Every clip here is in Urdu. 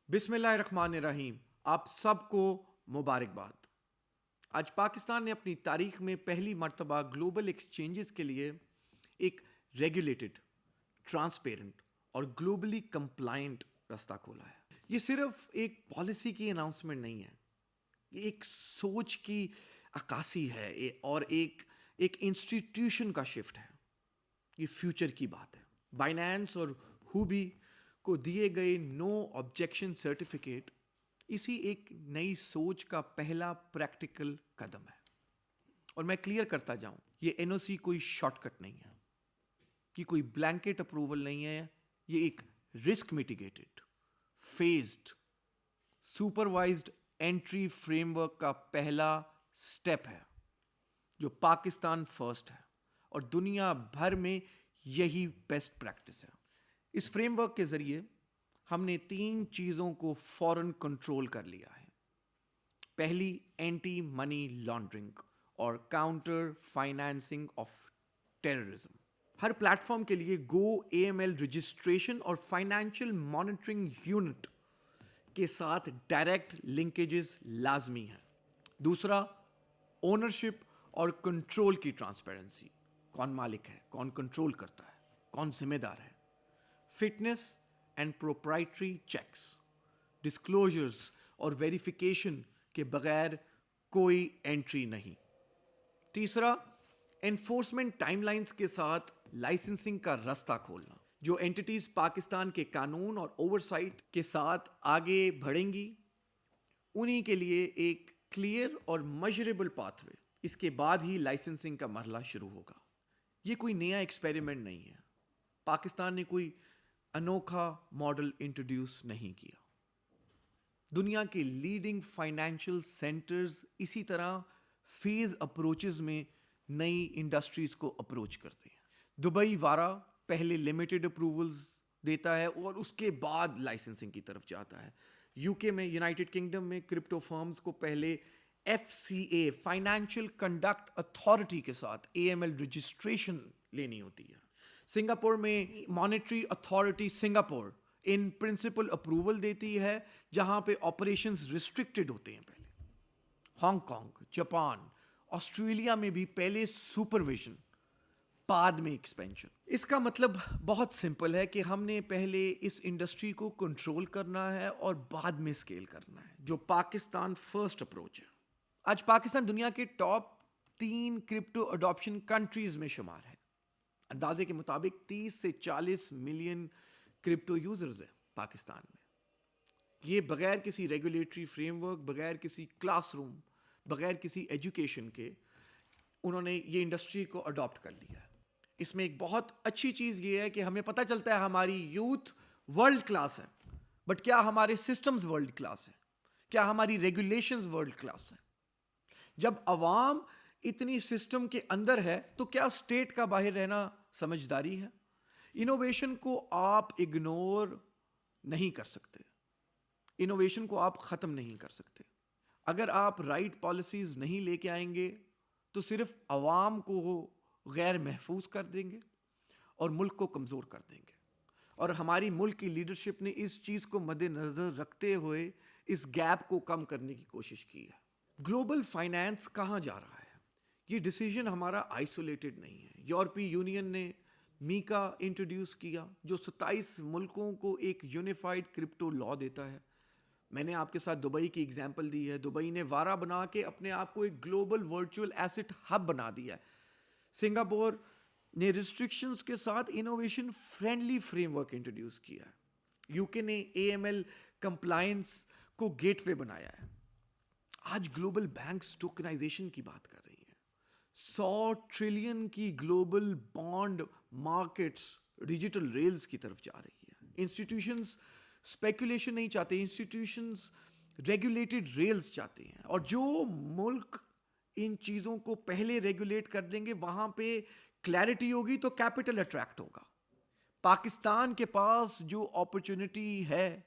بسم اللہ الرحمن الرحیم. آپ سب کو مبارکباد. آج پاکستان نے اپنی تاریخ میں پہلی مرتبہ گلوبل ایکسچینجز کے لیے ایک ریگولیٹڈ، ٹرانسپیرنٹ اور گلوبلی کمپلائنٹ راستہ کھولا ہے. یہ صرف ایک پالیسی کی اناؤنسمنٹ نہیں ہے، یہ ایک سوچ کی عکاسی ہے اور ایک انسٹیٹیوشن کا شفٹ ہے. یہ فیوچر کی بات ہے. بائنانس اور ہوبی کو دیے گئے نو آبجیکشن سرٹیفکیٹ اسی ایک نئی سوچ کا پہلا پریکٹیکل قدم ہے. اور میں کلیئر کرتا جاؤں، یہ این او سی کوئی شارٹ کٹ نہیں ہے، یہ کوئی بلینکٹ اپروول نہیں ہے. یہ ایک risk mitigated, phased, supervised entry frame work کا پہلا سٹیپ ہے جو پاکستان فرسٹ ہے اور دنیا بھر میں یہی بیسٹ پریکٹس ہے. اس فریم ورک کے ذریعے ہم نے 3 چیزوں کو فوراً کنٹرول کر لیا ہے. پہلی، اینٹی منی لانڈرنگ اور counter financing of terrorism. Hare plate form کے لیے گو اے ایم ایل رجسٹریشن اور فائنینشیل مانیٹرنگ یونٹ کے ساتھ ڈائریکٹ لنکیجز لازمی ہیں. دوسرا، اونرشپ اور کنٹرول کی ٹرانسپیرنسی. کون مالک ہے، کون کنٹرول کرتا ہے، کون ذمہ دار ہے. Fitness and proprietary checks, disclosures اور ویریفیکیشن کے بغیر کوئی انٹری نہیں. تیسرا، انفورسمنٹ ٹائم لائنز کے ساتھ لائسنسنگ کا راستہ کھولنا. جو اینٹیز پاکستان کے قانون اور اوورسائٹ کے ساتھ آگے بڑھیں گی انہی کے لیے ایک کلیئر اور میجریبل پاتھ وے. اس کے بعد ہی لائسنسنگ کا مرحلہ شروع ہوگا. یہ کوئی نیا ایکسپیریمنٹ نہیں ہے. پاکستان نے کوئی انوکھا ماڈل انٹروڈیوس نہیں کیا. دنیا کے لیڈنگ فائنینشیل سینٹرز اسی طرح فیز اپروچز میں نئی انڈسٹریز کو اپروچ کرتے ہیں. دبئی وارا پہلے لمیٹڈ اپروولز دیتا ہے اور اس کے بعد لائسنسنگ کی طرف جاتا ہے. یو کے میں، یونائٹڈ کنگڈم میں کرپٹو فرمز کو پہلے F C A financial conduct authority کے ساتھ اے ایم ایل رجسٹریشن لینی ہوتی ہے. سنگاپور میں monetary authority Singapore in principle approval دیتی ہے جہاں پہ آپریشنز ریسٹرکٹڈ ہوتے ہیں پہلے. ہانگ کانگ، جاپان، آسٹریلیا میں بھی پہلے سپرویژن بعد میں ایکسپینشن. اس کا مطلب بہت سمپل ہے کہ ہم نے پہلے اس انڈسٹری کو کنٹرول کرنا ہے اور بعد میں اسکیل کرنا ہے، جو پاکستان فرسٹ اپروچ ہے. آج پاکستان دنیا کے ٹاپ 3 کرپٹو اڈاپشن کنٹریز میں شمار ہے. اندازے کے مطابق 30 سے 40 ملین کرپٹو یوزرز ہیں پاکستان میں. یہ بغیر کسی ریگولیٹری فریم ورک، بغیر کسی کلاس روم، بغیر کسی ایجوکیشن کے انہوں نے یہ انڈسٹری کو اڈاپٹ کر لیا ہے. اس میں ایک بہت اچھی چیز یہ ہے کہ ہمیں پتہ چلتا ہے ہماری یوتھ ورلڈ کلاس ہے، بٹ کیا ہمارے سسٹمز ورلڈ کلاس ہیں؟ کیا ہماری ریگولیشنز ورلڈ کلاس ہیں؟ جب عوام اتنی سسٹم کے اندر ہے تو کیا اسٹیٹ کا باہر رہنا سمجھداری ہے؟ انوویشن کو آپ اگنور نہیں کر سکتے، انوویشن کو آپ ختم نہیں کر سکتے. اگر آپ رائٹ پالیسیز نہیں لے کے آئیں گے تو صرف عوام کو غیر محفوظ کر دیں گے اور ملک کو کمزور کر دیں گے. اور ہماری ملک کی لیڈرشپ نے اس چیز کو مد نظر رکھتے ہوئے اس گیپ کو کم کرنے کی کوشش کی ہے. گلوبل فائنانس کہاں جا رہا ہے؟ یہ ڈیسیجن ہمارا آئسولیٹڈ نہیں ہے. یورپی یونین نے میکا انٹروڈیوس کیا جو 27 ملکوں کو ایک یونیفائڈ کرپٹو لا دیتا ہے. میں نے آپ کے ساتھ دبئی کی ایگزامپل دی ہے. دبئی نے وارا بنا کے اپنے آپ کو ایک گلوبل ورچوئل ایسٹ ہب بنا دیا ہے. سنگاپور نے ریسٹرکشنز کے ساتھ innovation friendly frame work introduce کیا ہے. یو کے نے اے ایم ایل کمپلائنس کو گیٹ وے بنایا ہے. آج گلوبل بینکس ٹوکنائزیشن کی بات کر رہی ہیں. 100 ٹریلین کی global bond markets digital reels کی طرف جا رہی ہے. انسٹیٹیوشنز اسپیکولیشن نہیں چاہتے، انسٹیٹیوشنز ریگولیٹڈ ریلز چاہتے ہیں. اور جو ملک ان چیزوں کو پہلے ریگولیٹ کر دیں گے وہاں پہ کلیئرٹی ہوگی تو کیپٹل اٹریکٹ ہوگا. پاکستان کے پاس جو اپرچونٹی ہے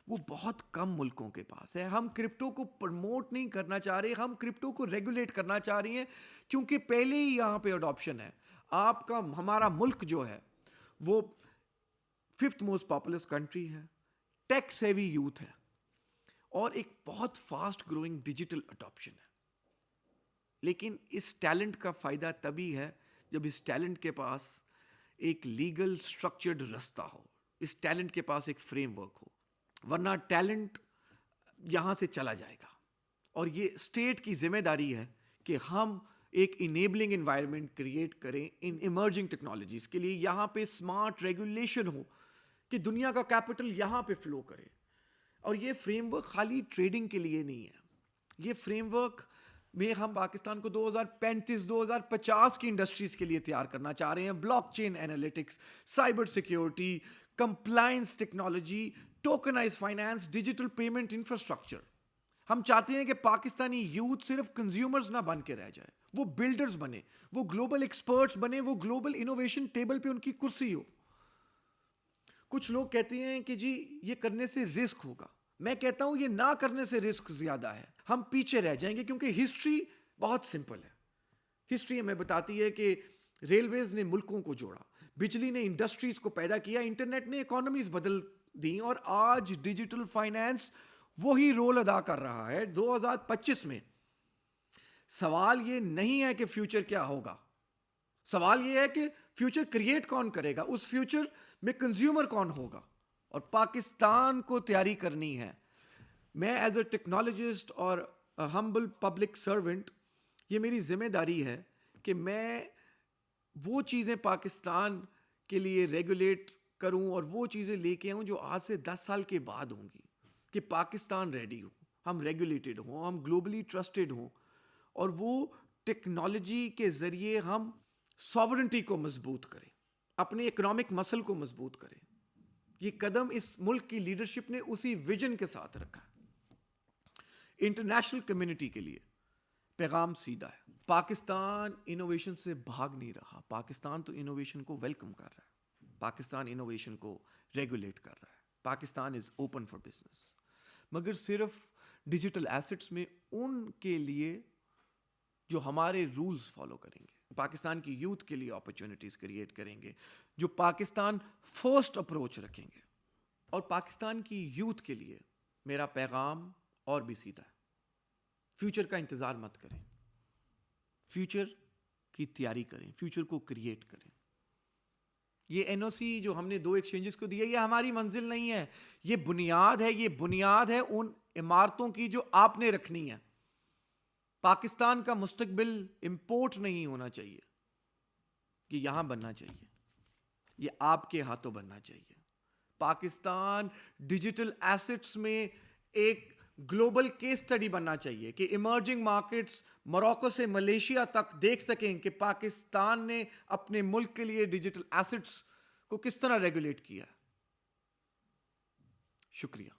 وہ بہت کم ملکوں کے پاس ہے. ہم کرپٹو کو پروموٹ نہیں کرنا چاہ رہے، ہم کرپٹو کو ریگولیٹ کرنا چاہ رہی ہیں کیونکہ پہلے ہی یہاں پہ اڈاپشن ہے. آپ کا ہمارا ملک جو ہے وہ 5th موسٹ پاپولس کنٹری ہے، ٹیکس ہیوی یوتھ ہے. اور ایک بہت فاسٹ گروئنگ ڈیجیٹل اڈاپشن ہے. لیکن اس ٹیلنٹ کا فائدہ تبھی ہے جب اس ٹیلنٹ کے پاس ایک لیگل سٹرکچرڈ رستہ ہو, اس ٹیلنٹ کے پاس ایک فریم ورک ہو, ورنہ ٹیلنٹ یہاں سے چلا جائے گا. اور یہ اسٹیٹ کی ذمہ داری ہے کہ ہم ایک انیبلنگ انوائرمنٹ کریٹ کریں ان ایمرجنگ ٹیکنالوجیز کے لیے. یہاں پہ اسمارٹ ریگولیشن ہو کہ دنیا کا کیپٹل یہاں پہ فلو کرے. اور یہ فریم ورک خالی ٹریڈنگ کے لیے نہیں ہے. یہ فریم ورک میں ہم پاکستان کو 2035-2050 کی انڈسٹریز کے لیے تیار کرنا چاہ رہے ہیں. Blockchain analytics, cyber security, compliance technology, tokenize finance, digital payment infrastructure. ہم چاہتے ہیں کہ پاکستانی یوتھ صرف کنزیومرز نہ بن کے رہ جائے, وہ بلڈرز بنے, وہ گلوبل ایکسپرٹس بنے, وہ گلوبل انوویشن ٹیبل پہ ان کی کرسی ہو. کچھ لوگ کہتے ہیں کہ جی یہ کرنے سے رسک ہوگا. میں کہتا ہوں یہ نہ کرنے سے رسک زیادہ ہے. ہم پیچھے رہ جائیں گے کیونکہ ہسٹری بہت سمپل ہے. ہسٹری ہمیں بتاتی ہے کہ ریلویز نے ملکوں کو جوڑا, بجلی نے انڈسٹریز کو پیدا کیا, انٹرنیٹ نے اکانومیز بدل دی, اور آج ڈیجیٹل فائنانس وہی رول ادا کر رہا ہے 2025 میں. سوال یہ نہیں ہے کہ فیوچر کیا ہوگا, سوال یہ ہے کہ فیوچر کریٹ کون کرے گا, اس فیوچر میں کنزیومر کون ہوگا, اور پاکستان کو تیاری کرنی ہے. میں ایز اے ٹیکنالوجسٹ اور ہمبل پبلک سرونٹ, یہ میری ذمہ داری ہے کہ میں وہ چیزیں پاکستان کے لیے ریگولیٹ کروں اور وہ چیزیں لے کے آؤں جو آج سے 10 سال کے بعد ہوں گی, کہ پاکستان ریڈی ہو, ہم ریگولیٹڈ ہوں, ہم گلوبلی ٹرسٹڈ ہوں, اور وہ ٹیکنالوجی کے ذریعے ہم ساورنٹی کو مضبوط کریں, اپنے اکنامک مسل کو مضبوط کریں. یہ قدم اس ملک کی لیڈرشپ نے اسی ویژن کے ساتھ رکھا ہے. انٹرنیشنل کمیونٹی کے لیے پیغام سیدھا ہے, پاکستان انوویشن سے بھاگ نہیں رہا. پاکستان تو انوویشن کو ویلکم کر رہا ہے, پاکستان انوویشن کو ریگولیٹ کر رہا ہے. Pakistan is open for business, مگر صرف ڈیجیٹل ایسٹس میں ان کے لیے جو ہمارے رولز فالو کریں گے, پاکستان کی یوتھ کے لیے اپرچونٹیز کریٹ کریں گے, جو پاکستان فرسٹ اپروچ رکھیں گے. اور پاکستان کی یوتھ کے لیے میرا پیغام اور بھی سیدھا ہے, فیوچر کا انتظار مت کریں, فیوچر کی تیاری کریں, فیوچر کو کریٹ کریں. یہ این او سی جو ہم نے 2 ایکسچینجز کو دیا, یہ ہماری منزل نہیں ہے, یہ بنیاد ہے, یہ بنیاد ہے ان عمارتوں کی جو آپ نے رکھنی ہے. پاکستان کا مستقبل امپورٹ نہیں ہونا چاہیے, یہ یہاں بننا چاہیے, یہ آپ کے ہاتھوں بننا چاہیے. پاکستان ڈیجیٹل ایسٹس میں ایک گلوبل کیس سٹڈی بننا چاہیے کہ ایمرجنگ مارکیٹس موروکو سے ملیشیا تک دیکھ سکیں کہ پاکستان نے اپنے ملک کے لیے ڈیجیٹل ایسٹس کو کس طرح ریگولیٹ کیا. شکریہ.